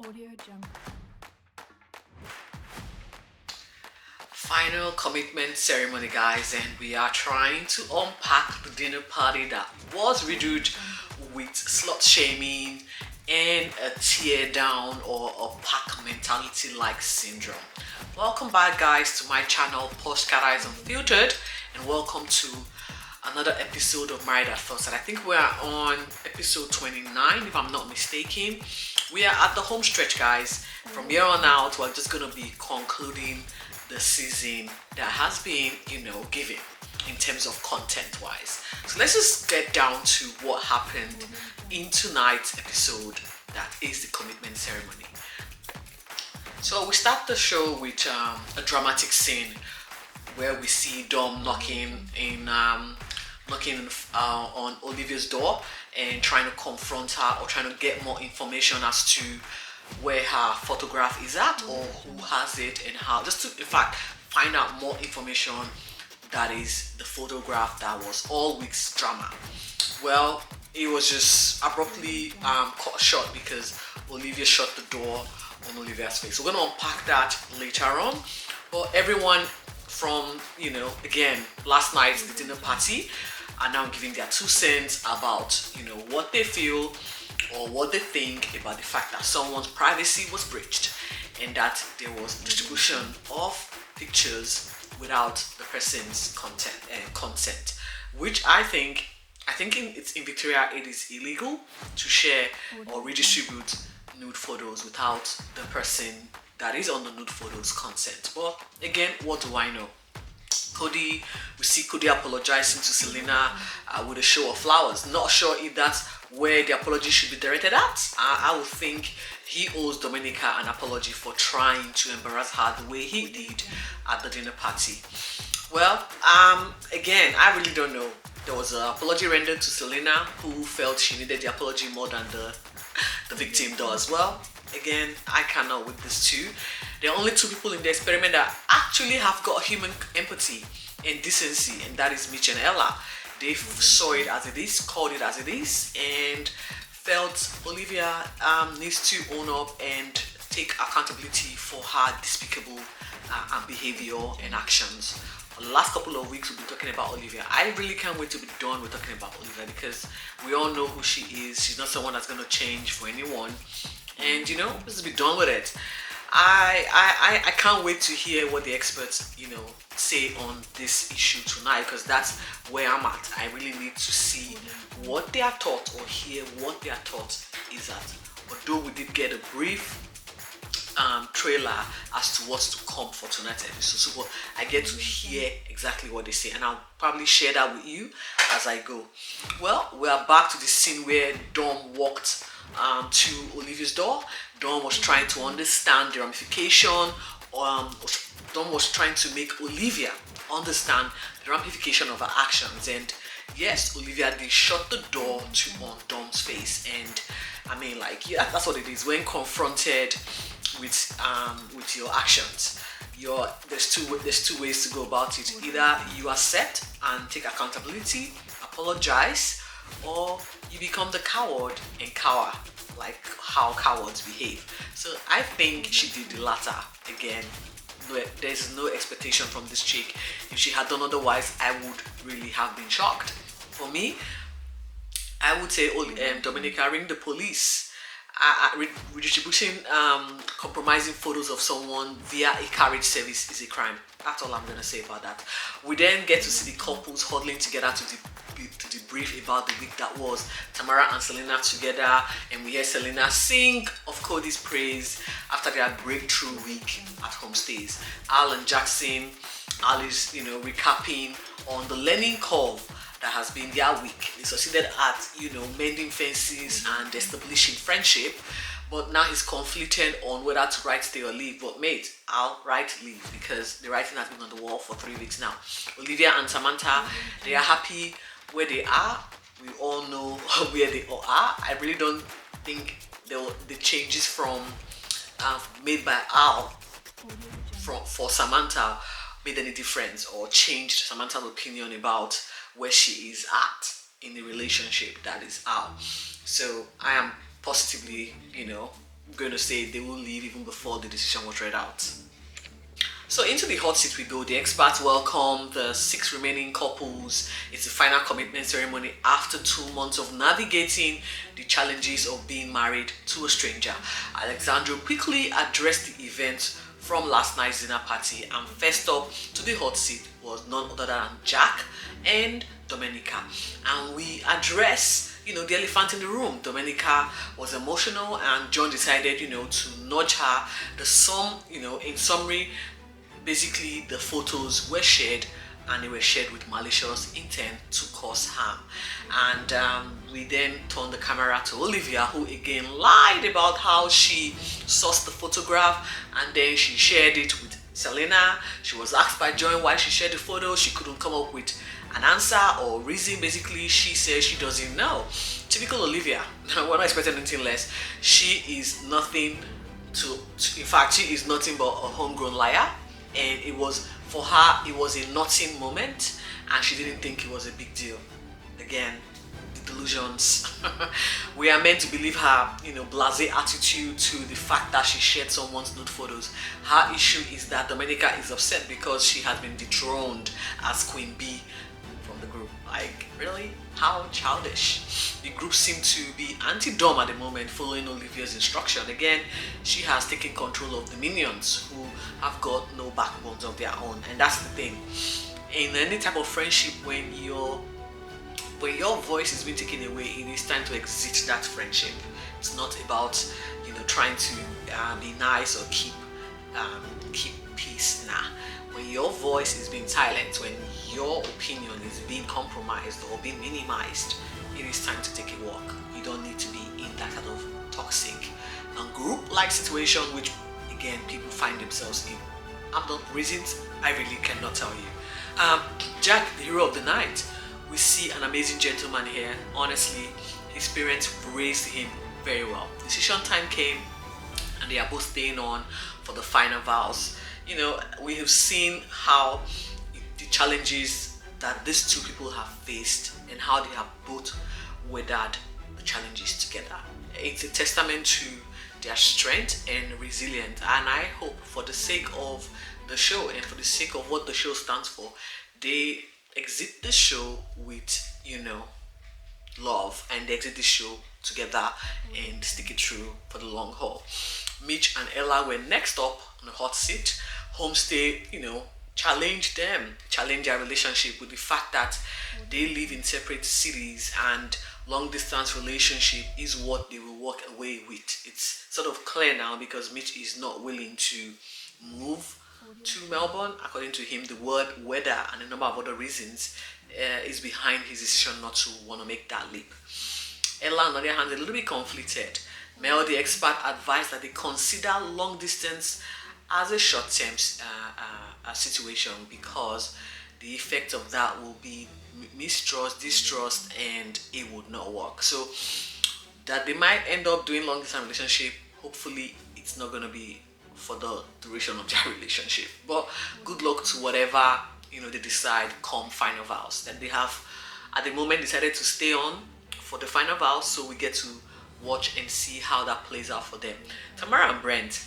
Audio Jungle. Final commitment ceremony, guys, and we are trying to unpack the dinner party that was riddled with slut shaming and a tear down or a pack mentality like syndrome. Welcome back, guys, to my channel Postcard Eyes Unfiltered, and welcome to another episode of Married at First Sight. I think we are on episode 29, if I'm not mistaken. We are at the home stretch, guys. From here on out, we're just gonna be concluding the season that has been, given in terms of content wise. So let's just get down to what happened in tonight's episode, that is the commitment ceremony. So we start the show with a dramatic scene where we see Dom knocking on Olivia's door and trying to confront her or trying to get more information as to where her photograph is at or who has it and how, just to in fact find out more information. That is the photograph that was all week's drama. Well, it was just abruptly cut short because Olivia shut the door on Olivia's face. So we're gonna unpack that later on. But everyone from, again, last night's the dinner party are now giving their 2 cents about, what they feel or what they think about the fact that someone's privacy was breached and that there was distribution of pictures without the person's consent, which it's in Victoria it is illegal to share or redistribute nude photos without the person that is on the nude photos consent. But again, what do I know? We see Cody apologizing to Selena with a show of flowers. Not sure if that's where the apology should be directed at. I would think he owes Dominica an apology for trying to embarrass her the way he did at the dinner party. Well, again, I really don't know. There was an apology rendered to Selena, who felt she needed the apology more than the victim does. Well, again, I cannot with this too. There are only two people in the experiment that actually have got human empathy and decency, and that is Mitch and Ella. They saw it as it is, called it as it is, and felt Olivia needs to own up and take accountability for her despicable behavior and actions. For the last couple of weeks, we've been talking about Olivia. I really can't wait to be done with talking about Olivia because we all know who she is. She's not someone that's going to change for anyone. And let's be done with it. I can't wait to hear what the experts say on this issue tonight, because that's where I'm at. I really need to see what their thought or hear what their thought is at. Although we did get a brief trailer as to what's to come for tonight's episode, so I get to hear exactly what they say, and I'll probably share that with you as I go. Well, we are back to the scene where Dom walked to Olivia's door. Dom was trying to understand the ramification. Dom was trying to make Olivia understand the ramification of her actions. And yes, Olivia did shut the door on Dom's face. And I mean, that's what it is. When confronted with your actions, there's two ways to go about it. Either you accept and take accountability, apologize, or you become the coward and cower, like how cowards behave. So I think she did the latter. Again, there's no expectation from this chick. If she had done otherwise, I would really have been shocked. For me, I would say, Dominica, ring the police. Redistributing compromising photos of someone via a carriage service is a crime. That's all I'm gonna say about that. We then get to see the couples huddling together to debrief about the week that was. Tamara and Selena together, and we hear Selena sing of Cody's praise after their breakthrough week at homestays. Al Jackson, is recapping on the learning curve that has been their week. They succeeded at mending fences and establishing friendship, but now he's conflicted on whether to write stay or leave. But mate, I'll write leave because the writing has been on the wall for 3 weeks now. Olivia and Samantha, they are happy where they are. We all know where they all are. I really don't think the changes from made by Al for Samantha made any difference or changed Samantha's opinion about where she is at in the relationship that is Al. So I am positively, going to say they will leave even before the decision was read out. So into the hot seat we go. The experts welcome the 6 remaining couples. It's the final commitment ceremony after 2 months of navigating the challenges of being married to a stranger. Alexandra quickly addressed the event from last night's dinner party, and first up to the hot seat was none other than Jack and Domenica. And we address the elephant in the room. Domenica was emotional, and John decided, to nudge her. In summary, basically the photos were shared, and they were shared with malicious intent to cause harm. And we then turned the camera to Olivia, who again lied about how she sourced the photograph, and then she shared it with Selena. She was asked by John why she shared the photo. She couldn't come up with an answer or reason. Basically, she says she doesn't know. Typical Olivia. We're not expecting anything less. She is nothing in fact, she is nothing but a homegrown liar. And for her, it was a nothing moment, and she didn't think it was a big deal. Again, the delusions. We are meant to believe her, blasé attitude to the fact that she shared someone's nude photos. Her issue is that Domenica is upset because she has been dethroned as Queen Bee from the group. Like, really? How childish. The group seemed to be anti-dom at the moment, following Olivia's instruction. Again, she has taken control of the minions, who have got no backbones of their own. And that's the thing. In any type of friendship, when your voice is being taken away, it is time to exit that friendship. It's not about trying to be nice or keep peace. Nah. When your voice is being silenced, when your opinion is being compromised or being minimized, it is time to take a walk. You don't need to be in that kind of toxic and group-like situation, which again people find themselves in. I'm not reasons I really cannot tell you. Jack, the hero of the night. We see an amazing gentleman here. Honestly, his parents raised him very well. Decision time came, and they are both staying on for the final vows. We have seen how the challenges that these two people have faced and how they have both weathered the challenges together. It's a testament to their strength and resilience, and I hope for the sake of the show and for the sake of what the show stands for, they exit the show with love, and they exit the show together and stick it through for the long haul. Mitch and Ella were next up on the hot seat. Homestay, challenge their relationship with the fact that they live in separate cities, and long distance relationship is what they will walk away with. It's sort of clear now because Mitch is not willing to move to Melbourne. According to him, the word weather and a number of other reasons is behind his decision not to want to make that leap. Ella, on the other hand, is a little bit conflicted. Mel, the expert, advised that they consider long distance as a short-term situation, because the effect of that will be mistrust, distrust, and it would not work. So that they might end up doing long-distance relationship. Hopefully, it's not going to be for the duration of their relationship. But good luck to whatever they decide come final vows. That they have at the moment decided to stay on for the final vows, so we get to watch and see how that plays out for them. Tamara and Brent.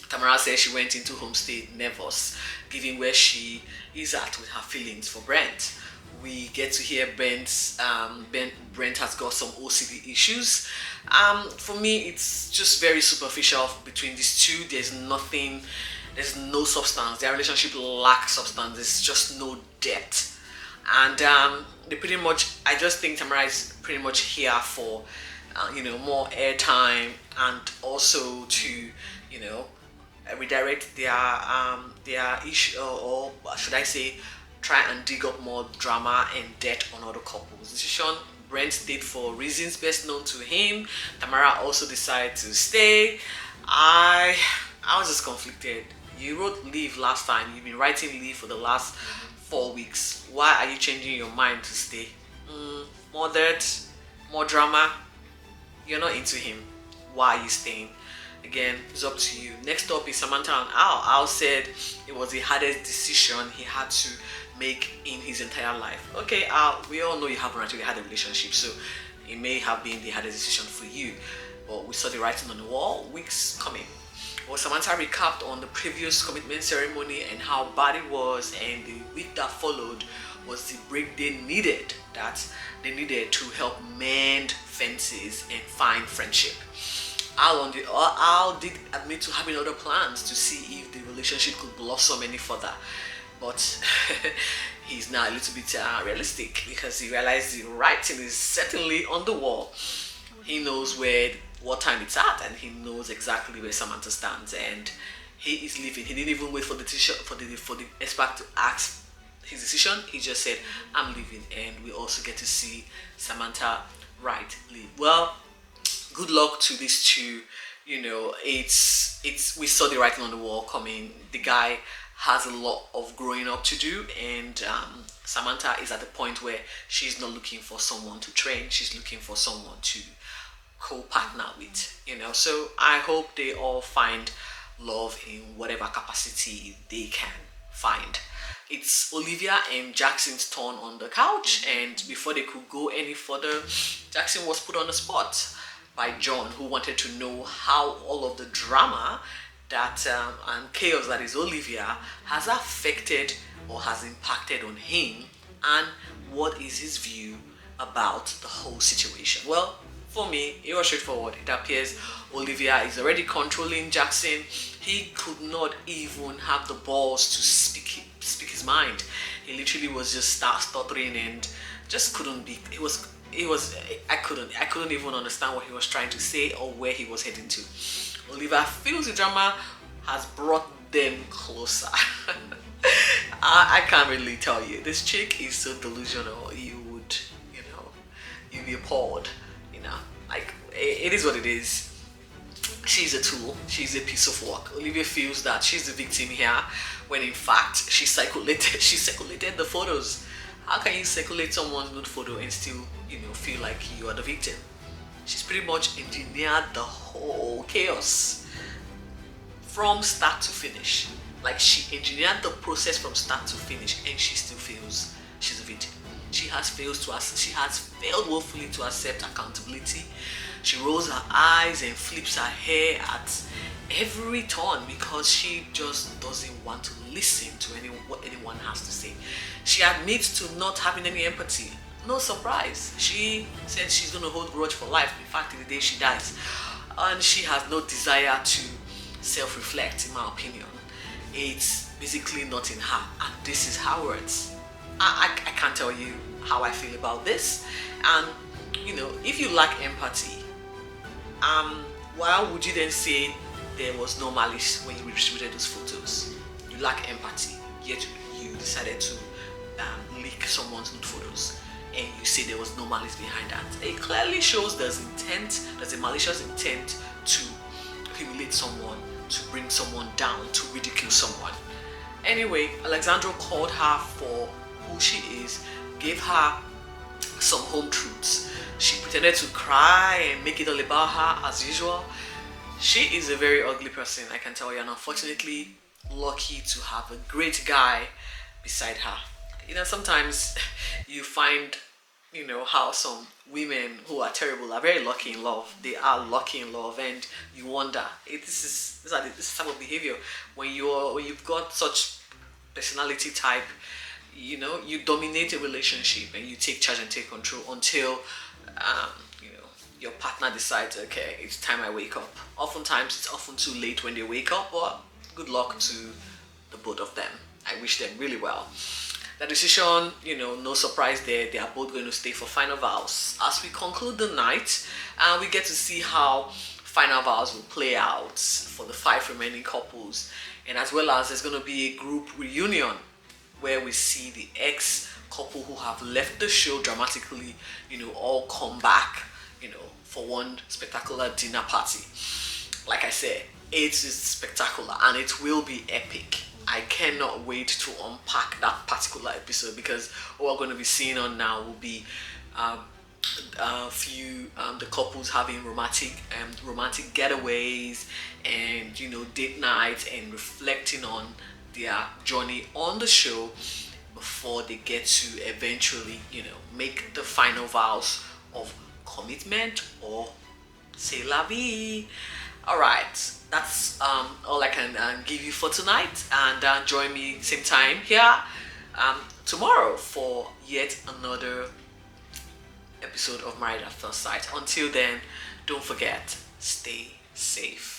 Tamara says she went into homestay nervous, given where she is at with her feelings for Brent. We get to hear Brent has got some OCD issues. For me, it's just very superficial between these two. There's no substance. Their relationship lacks substance. There's just no depth. And I just think Tamara is pretty much here for, more airtime, and also to, redirect their issue, or should I say, try and dig up more drama and debt on other couples. Decision Brent stayed for reasons best known to him. Tamara also decided to stay. I was just conflicted. You wrote leave last time. You've been writing leave for the last 4 weeks. Why are you changing your mind to stay? More dirt, more drama. You're not into him. Why are you staying? Again, it's up to you. Next up is Samantha and Al. Al said it was the hardest decision he had to make in his entire life. Okay, Al, we all know you haven't actually had a relationship, so it may have been the hardest decision for you. But we saw the writing on the wall, weeks coming. Well, Samantha recapped on the previous commitment ceremony and how bad it was, and the week that followed was the break they needed to help mend fences and find friendship. Al did admit to having other plans to see if the relationship could blossom any further, but he's now a little bit realistic because he realized the writing is certainly on the wall. He knows what time it's at, and he knows exactly where Samantha stands, and he is leaving. He didn't even wait for the teacher for the expert to ask his decision. He just said, "I'm leaving," and we also get to see Samantha leave. Well, good luck to these two. It's we saw the writing on the wall coming. The guy has a lot of growing up to do, and Samantha is at the point where she's not looking for someone to train. She's looking for someone to co-partner with. So I hope they all find love in whatever capacity they can find. It's Olivia and Jackson's turn on the couch, and before they could go any further, Jackson was put on the spot by John, who wanted to know how all of the drama and chaos that is Olivia has affected or has impacted on him, and what is his view about the whole situation. Well, for me, it was straightforward. It appears Olivia is already controlling Jackson. He could not even have the balls to speak his mind. He literally was just stuttering and just couldn't be. I couldn't even understand what he was trying to say or where he was heading to. Olivia feels the drama has brought them closer. I can't really tell you. This chick is so delusional. You'd be appalled. Like, it is what it is. She's a tool. She's a piece of work. Olivia feels that she's the victim here, when in fact she circulated the photos. How can you circulate someone's nude photo and still, feel like you are the victim? She's pretty much engineered the whole chaos from start to finish. Like, she engineered the process from start to finish, and she still feels she's a victim. She has failed woefully to accept accountability. She rolls her eyes and flips her hair at every turn because she just doesn't want to listen to what anyone has to say. She admits to not having any empathy. No surprise. She said she's going to hold grudge for life, in fact, till the day she dies. And she has no desire to self-reflect, in my opinion. It's basically not in her, and this is her words. I can't tell you how I feel about this. And if you lack empathy, why would you then say there was no malice when you distributed those photos? You lack empathy, yet you decided to leak someone's nude photos, and you say there was no malice behind that. It clearly shows there's a malicious intent to humiliate someone, to bring someone down, to ridicule someone. Anyway, Alexandra called her for who she is, gave her some home truths. She pretended to cry and make it all about her as usual. She is a very ugly person, I can tell you, and unfortunately lucky to have a great guy beside her. Sometimes you find, how some women who are terrible are very lucky in love. They are lucky in love, and you wonder, this is type of behavior when you've got such personality type. You dominate a relationship and you take charge and take control until your partner decides, okay, it's time I wake up. Oftentimes it's often too late when they wake up, but good luck to the both of them. I wish them really well. The decision, no surprise there, they are both going to stay for final vows. As we conclude the night, we get to see how final vows will play out for the 5 remaining couples, and as well as there's going to be a group reunion where we see the ex-couple who have left the show dramatically, all come back, for one spectacular dinner party. Like I said, it is spectacular and it will be epic. I cannot wait to unpack that particular episode, because what we're going to be seeing on now will be the couples having romantic getaways and date nights and reflecting on their journey on the show before they get to eventually make the final vows of commitment or C'est la vie. All right, that's all I can give you for tonight. And join me same time here tomorrow for yet another episode of Married at First Sight. Until then, don't forget, stay safe.